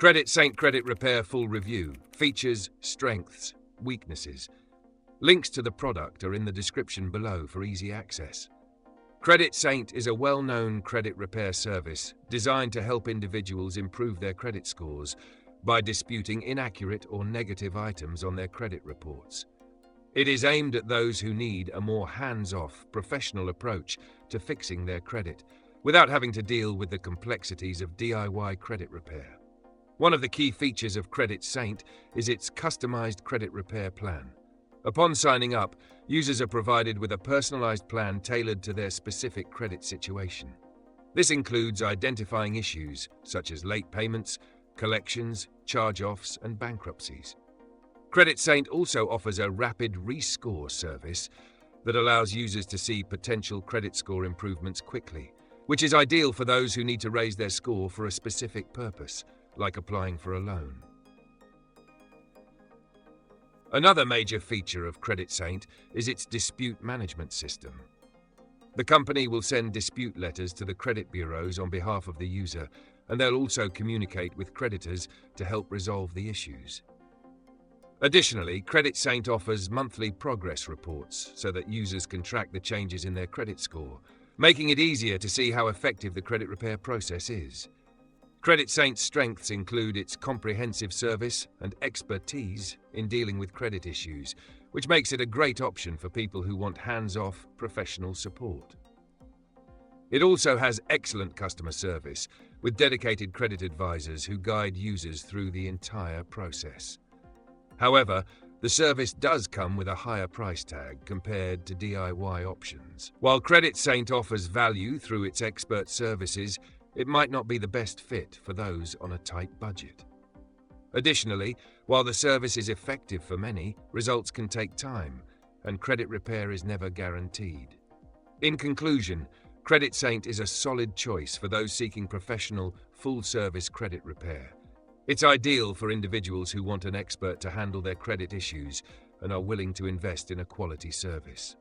Credit Saint Credit Repair Full Review. Features, strengths, weaknesses. Links to the product are in the description below for easy access. Credit Saint is a well-known credit repair service designed to help individuals improve their credit scores by disputing inaccurate or negative items on their credit reports. It is aimed at those who need a more hands-off, professional approach to fixing their credit without having to deal with the complexities of DIY credit repair. One of the key features of Credit Saint is its customized credit repair plan. Upon signing up, users are provided with a personalized plan tailored to their specific credit situation. This includes identifying issues such as late payments, collections, charge-offs, and bankruptcies. Credit Saint also offers a rapid rescore service that allows users to see potential credit score improvements quickly, which is ideal for those who need to raise their score for a specific purpose, like applying for a loan. Another major feature of Credit Saint is its dispute management system. The company will send dispute letters to the credit bureaus on behalf of the user, and they'll also communicate with creditors to help resolve the issues. Additionally, Credit Saint offers monthly progress reports so that users can track the changes in their credit score, making it easier to see how effective the credit repair process is. Credit Saint's strengths include its comprehensive service and expertise in dealing with credit issues, which makes it a great option for people who want hands-off professional support. It also has excellent customer service, with dedicated credit advisors who guide users through the entire process. However, the service does come with a higher price tag compared to DIY options. While Credit Saint offers value through its expert services, it might not be the best fit for those on a tight budget. Additionally, while the service is effective for many, results can take time, and credit repair is never guaranteed. In conclusion, Credit Saint is a solid choice for those seeking professional, full-service credit repair. It's ideal for individuals who want an expert to handle their credit issues and are willing to invest in a quality service.